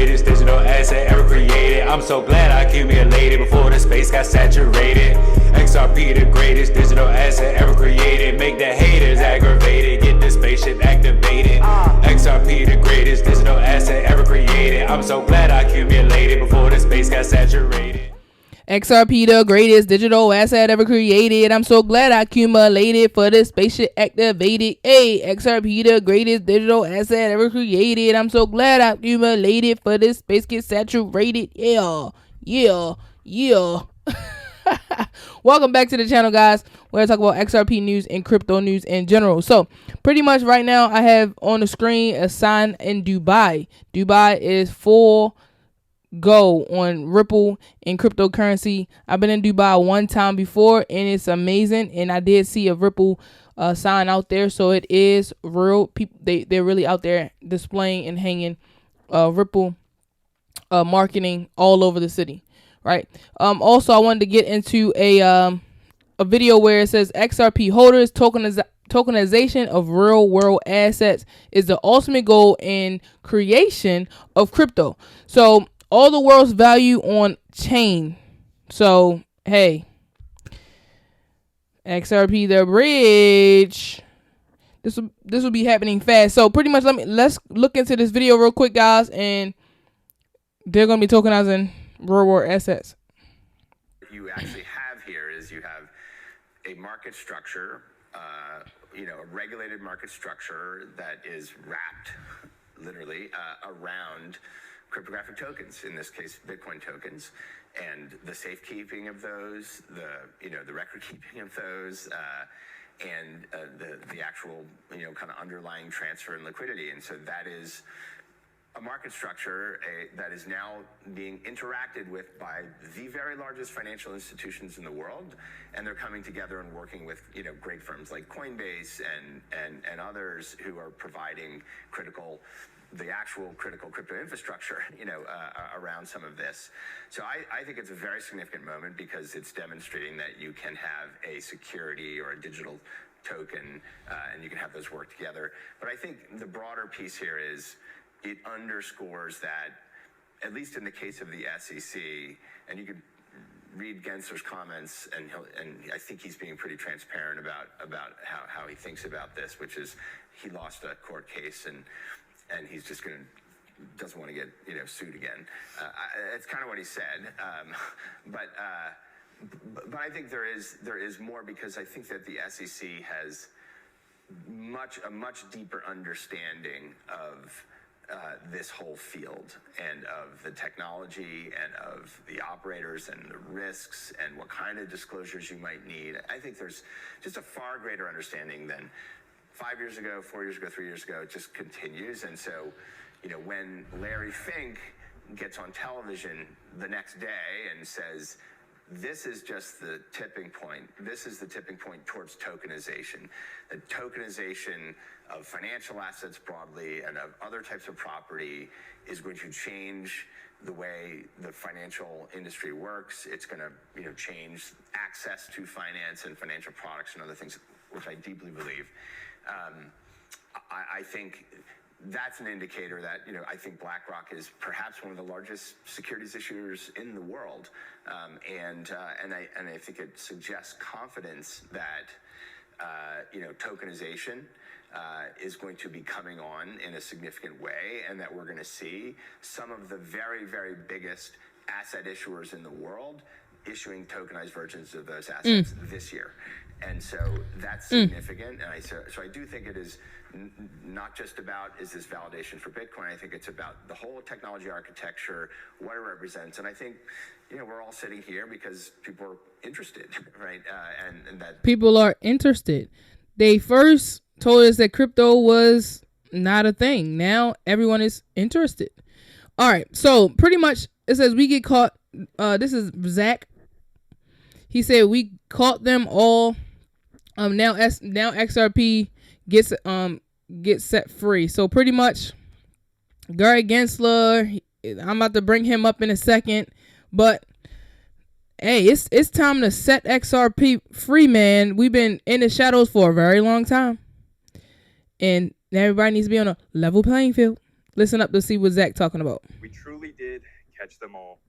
greatest digital asset ever created. I'm so glad I accumulated before the space got saturated. XRP the greatest digital asset ever created. Make the haters aggravated, get the spaceship activated. XRP the greatest digital asset ever created. I'm so glad I accumulated before the space got saturated. XRP the greatest digital asset ever created. I'm so glad I accumulated for the spaceship activated. Hey, XRP the greatest digital asset ever created. I'm so glad I accumulated for this space get saturated. Yeah. Welcome back to the channel, guys. We're gonna talk about XRP news and crypto news in general. So pretty much right now I have on the screen a sign in Dubai. Dubai is full go on Ripple and cryptocurrency. I've been in Dubai one time before and it's amazing, and I did see a Ripple sign out there, so it is real. People they're really out there displaying and hanging Ripple marketing all over the city, right? Also I wanted to get into a video where it says XRP holders tokenization of real world assets is the ultimate goal in creation of crypto. So all the world's value on chain. So, hey, XRP the bridge. This will be happening fast. So pretty much let's look into this video real quick, guys, and they're gonna be tokenizing real world assets. You actually have here is you have a market structure, a regulated market structure that is wrapped literally around cryptographic tokens, in this case Bitcoin tokens, and the safekeeping of those, the record keeping of those, and the actual kind of underlying transfer and liquidity. And so that is a market structure that is now being interacted with by the very largest financial institutions in the world, and they're coming together and working with great firms like Coinbase and others who are providing the actual critical crypto infrastructure, around some of this. So I think it's a very significant moment because it's demonstrating that you can have a security or a digital token, and you can have those work together. But I think the broader piece here is it underscores that, at least in the case of the SEC, and you could read Gensler's comments, and I think he's being pretty transparent about how he thinks about this, which is he lost a court case and he's just doesn't want to get sued again. It's kind of what he said, but I think there is more, because I think that the SEC has a much deeper understanding of this whole field and of the technology and of the operators and the risks and what kind of disclosures you might need. I think there's just a far greater understanding than 5 years ago, 4 years ago, 3 years ago. It just continues. And so, when Larry Fink gets on television the next day and says, this is just the tipping point. This is the tipping point towards tokenization. The tokenization of financial assets broadly and of other types of property is going to change the way the financial industry works. It's going to change access to finance and financial products and other things, which I deeply believe. I think that's an indicator that, I think BlackRock is perhaps one of the largest securities issuers in the world. And I think it suggests confidence that, tokenization is going to be coming on in a significant way, and that we're going to see some of the very, very biggest asset issuers in the world issuing tokenized versions of those assets this year. And so that's significant. And so I do think it is not just about, is this validation for Bitcoin? I think it's about the whole technology architecture, what it represents. And I think, we're all sitting here because people are interested, right? And that people are interested. They first told us that crypto was not a thing. Now everyone is interested. All right. So pretty much it says we get caught. This is Zach. He said we caught them all. Now XRP gets set free. So pretty much Gary Gensler, I'm about to bring him up in a second, but hey, it's time to set XRP free, man. We've been in the shadows for a very long time, and everybody needs to be on a level playing field. Listen up to see what Zach talking about. We truly catch them all.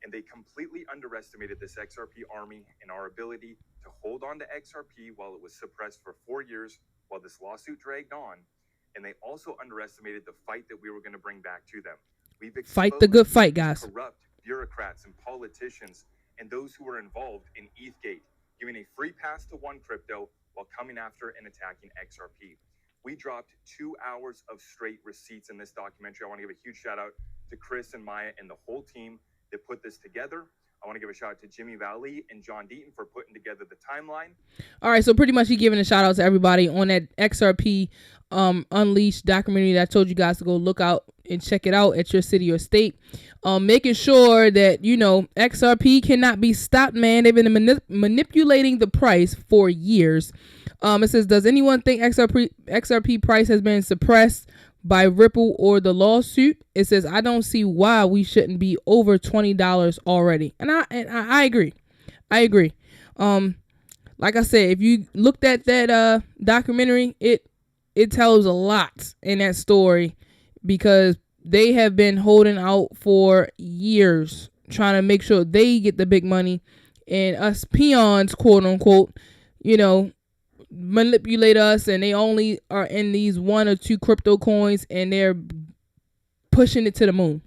And they completely underestimated this XRP army and our ability to hold on to XRP while it was suppressed for 4 years while this lawsuit dragged on. And they also underestimated the fight that we were going to bring back to them. We've Fight the good fight, these guys. corrupt bureaucrats and politicians and those who were involved in ETHgate, giving a free pass to one crypto while coming after and attacking XRP. We dropped 2 hours of straight receipts in this documentary. I want to give a huge shout out to Chris and Maya and the whole team that put this together. I want to give a shout out to Jimmy Valley and John Deaton for putting together the timeline. All right, so pretty much he giving a shout out to everybody on that XRP Unleashed documentary that I told you guys to go look out and check it out at your city or state. Making sure that, you know, XRP cannot be stopped, man. They've been manipulating the price for years. It says, does anyone think XRP price has been suppressed by Ripple or the lawsuit? It says, I don't see why we shouldn't be over $20 already. And I agree. I agree. Like I said, if you looked at that documentary, it tells a lot in that story, because they have been holding out for years trying to make sure they get the big money, and us peons, quote unquote, you know, manipulate us, and they only are in these 1 or 2 crypto coins, and they're pushing it to the moon.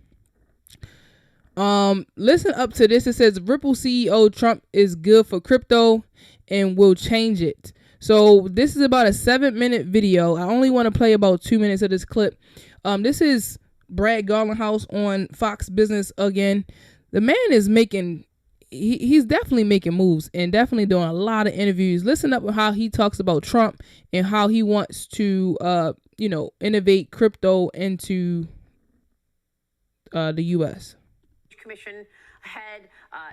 Listen up to this. It says Ripple CEO Trump is good for crypto and will change it. So this is about a 7-minute video. I only want to play about 2 minutes of this clip. This is Brad Garlinghouse on Fox Business again. The man is making, he's definitely making moves and definitely doing a lot of interviews. Listen up with how he talks about Trump and how he wants to, you know, innovate crypto into the U.S. Commission head,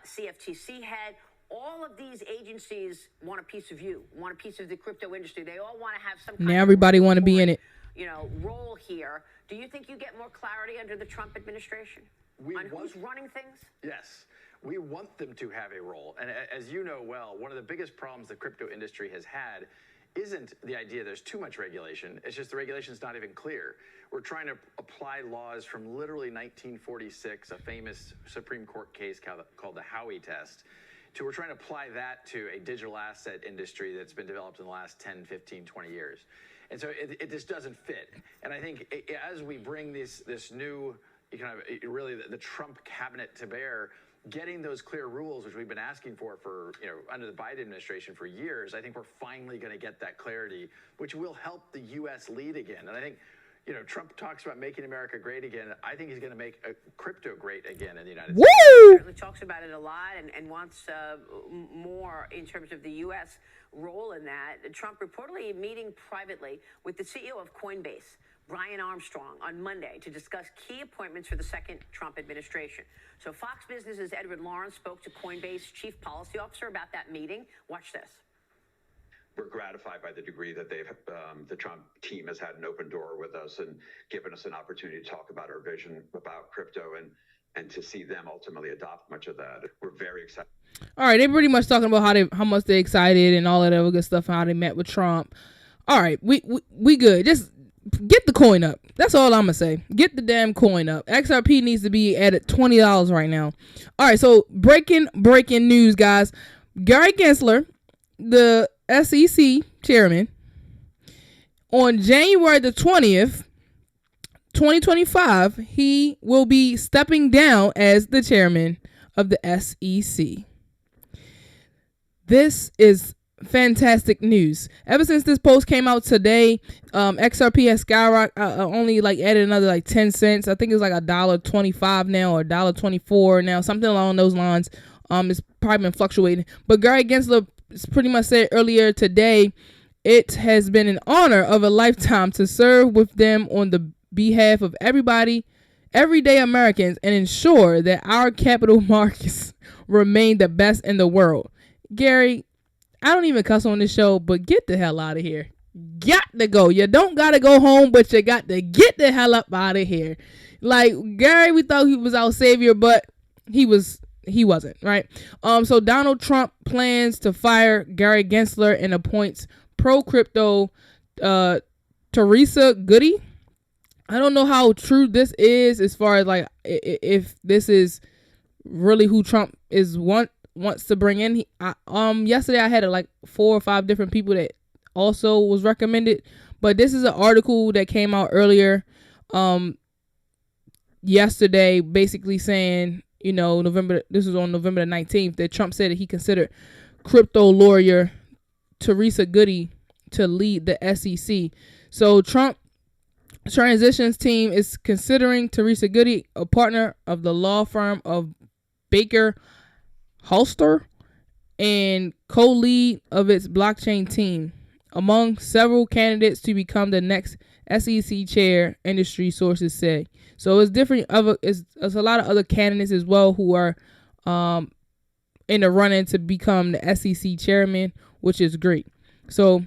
CFTC head. All of these agencies want a piece of you, want a piece of the crypto industry. They all want to have some kind now everybody want to be in it. You know, role here. Do you think you get more clarity under the Trump administration on who's running things? Yes, we want them to have a role. And as you know well, one of the biggest problems the crypto industry has had isn't the idea there's too much regulation. It's just the regulation's not even clear. We're trying to apply laws from literally 1946, a famous Supreme Court case called the Howey test. We're trying to apply that to a digital asset industry that's been developed in the last 10, 15, 20 years. And so it just doesn't fit. And I think as we bring this new, really the Trump cabinet to bear, getting those clear rules, which we've been asking for, you know, under the Biden administration for years, I think we're finally going to get that clarity, which will help the U.S. lead again. And I think, you know, Trump talks about making America great again. I think he's going to make crypto great again in the United States. He certainly talks about it a lot and wants more in terms of the U.S. role in that. Trump reportedly meeting privately with the CEO of Coinbase, Brian Armstrong, on Monday to discuss key appointments for the second Trump administration. So Fox Business's Edward Lawrence spoke to Coinbase chief policy officer about that meeting. Watch this. We're gratified by the degree that the Trump team has had an open door with us and given us an opportunity to talk about our vision about crypto and to see them ultimately adopt much of that. We're very excited. All right, they're pretty much talking about how much they're excited and all of that other good stuff, and how they met with Trump. All right, we good. Just get the coin up. That's all I'm gonna say. Get the damn coin up. XRP needs to be at $20 right now. All right, so breaking news, guys. Gary Gensler, the SEC chairman, on January the 20th, 2025, he will be stepping down as the chairman of the SEC. This is fantastic news. Ever since this post came out today, XRP has skyrocketed, only added another 10 cents. I think it's $1.25 now, or $1.24 now, something along those lines. It's probably been fluctuating. But Gary Gensler pretty much said earlier today, it has been an honor of a lifetime to serve with them on the behalf of everybody, everyday Americans, and ensure that our capital markets remain the best in the world. Gary, I don't even cuss on this show, but get the hell out of here. Got to go. You don't got to go home, but you got to get the hell up out of here. Gary, we thought he was our savior, but he wasn't, right? So Donald Trump plans to fire Gary Gensler and appoints pro-crypto Teresa Goody I don't know how true this is as far as like if this is really who Trump is wants to bring in. Yesterday I had like 4 or 5 different people that also was recommended, but this is an article that came out earlier yesterday, basically saying, you know, this was on November the 19th, that Trump said that he considered crypto lawyer Teresa Goody to lead the SEC. So Trump transitions team is considering Teresa Goody, a partner of the law firm of Baker Holster and co-lead of its blockchain team, among several candidates to become the next SEC chair, industry sources say. So it's different. It's a lot of other candidates as well who are in the running to become the SEC chairman, which is great. So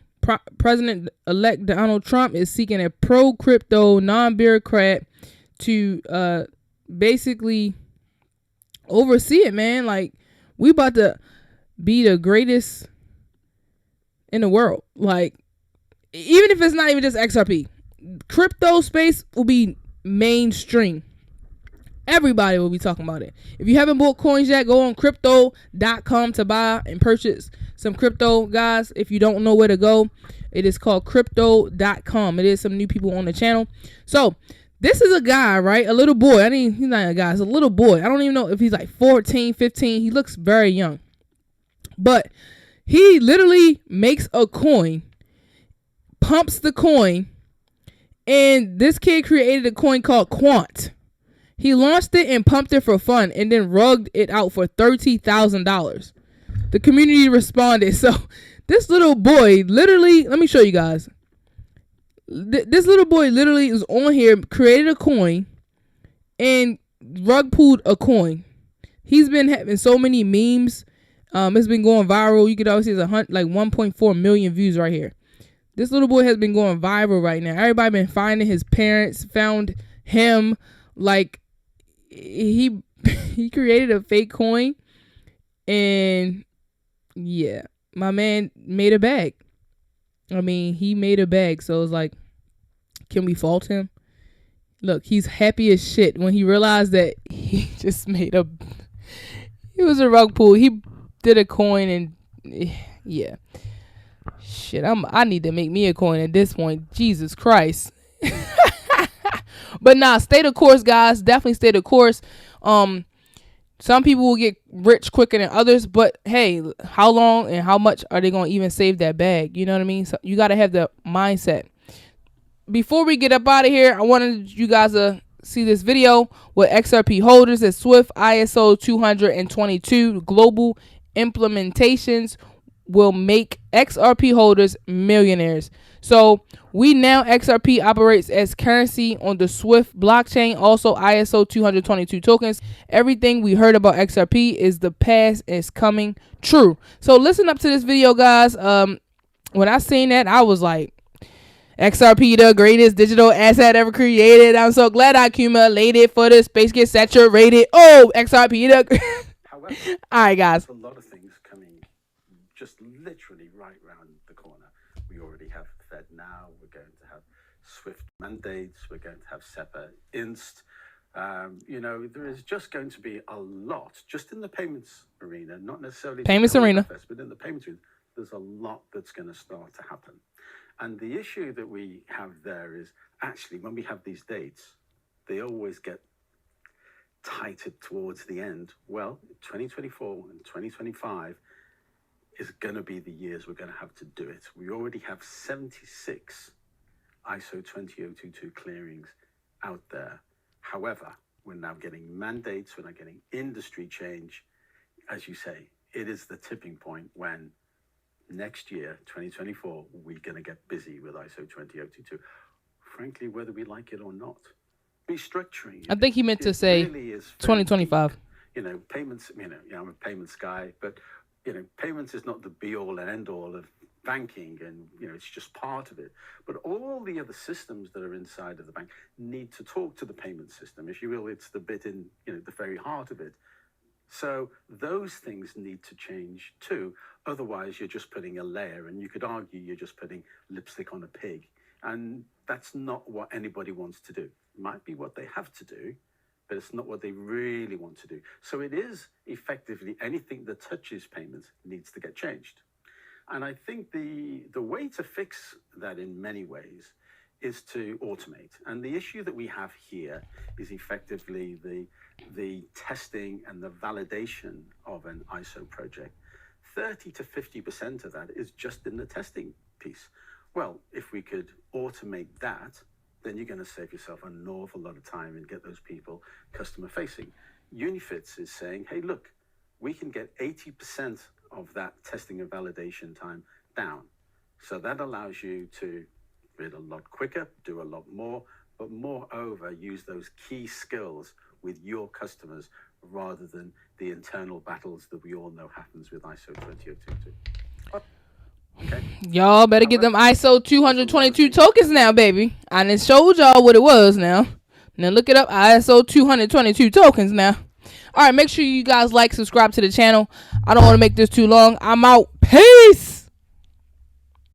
President-elect Donald Trump is seeking a pro-crypto, non-bureaucrat to basically oversee it, man. Like, we about to be the greatest in the world. Like, even if it's not even just XRP, crypto space will be mainstream. Everybody will be talking about it. If you haven't bought coins yet, go on Crypto.com to buy and purchase some crypto, guys. If you don't know where to go, it is called Crypto.com. It is some new people on the channel. So this is a guy, right? A little boy. I mean, he's not a guy. He's a little boy. I don't even know if he's like 14, 15. He looks very young. But he literally makes a coin, pumps the coin, and this kid created a coin called Quant. He launched it and pumped it for fun and then rugged it out for $30,000. The community responded. So this little boy literally, let me show you guys. This little boy literally is on here, created a coin and rug pulled a coin. He's been having so many memes. It's been going viral. You could always see it's like 1.4 million views right here. This little boy has been going viral right now. Everybody been finding his parents, found him. Like, he created a fake coin, and yeah, my man made a bag. I mean, he made a bag, so it's like, can we fault him? Look, he's happy as shit when he realized that he just made it was a rug pull. He did a coin, and yeah, shit, I need to make me a coin at this point. Jesus Christ. But nah, stay the course, guys. Definitely stay the course. Some people will get rich quicker than others, but hey, how long and how much are they going to even save that bag? You know what I mean? So you got to have the mindset. Before we get up out of here, I wanted you guys to see this video with XRP holders at Swift ISO 222 global implementations will make XRP holders millionaires. So we now, XRP operates as currency on the Swift blockchain, also ISO 222 tokens. Everything we heard about XRP is the past is coming true. So listen up to this video, guys. When I seen that, I was like, XRP, the greatest digital asset ever created. I'm so glad I accumulated for the space get saturated. Oh, XRP, the However, all right, guys. a lot of things coming just literally right round the corner. We already have Fed now. We're going to have Swift mandates. We're going to have SEPA Inst. You know, there is just going to be a lot just in the payments arena, not necessarily Payments arena, but in the payments arena, there's a lot that's going to start to happen. And the issue that we have there is actually when we have these dates, they always get tighter towards the end. Well, 2024 and 2025 is going to be the years we're going to have to do it. We already have 76 ISO 20022 clearings out there. However, we're now getting mandates, we're now getting industry change. As you say, it is the tipping point when next year, 2024, we're going to get busy with ISO 20022. Frankly, whether we like it or not. Restructuring. I think he meant to say really 2025. You know, payments, I'm a payments guy, but, payments is not the be all and end all of banking, and, it's just part of it. But all the other systems that are inside of the bank need to talk to the payment system. If you will, it's the bit in, the very heart of it. So those things need to change too. Otherwise, you're just putting a layer, and you could argue you're just putting lipstick on a pig. And that's not what anybody wants to do. It might be what they have to do, but it's not what they really want to do. So it is effectively anything that touches payments needs to get changed. And I think the way to fix that in many ways is to automate. And the issue that we have here is effectively the testing and the validation of an ISO project. 30 to 50% of that is just in the testing piece. Well, if we could automate that, then you're going to save yourself an awful lot of time and get those people customer facing. Unifits is saying, hey, look, we can get 80% of that testing and validation time down. So that allows you to bid a lot quicker, do a lot more, but moreover, use those key skills with your customers rather than the internal battles that we all know happens with ISO 20022. Okay. Y'all better get them ISO 222 tokens now, baby. I done showed y'all what it was now. Now look it up, ISO 222 tokens now. All right, make sure you guys like, subscribe to the channel. I don't want to make this too long. I'm out. Peace.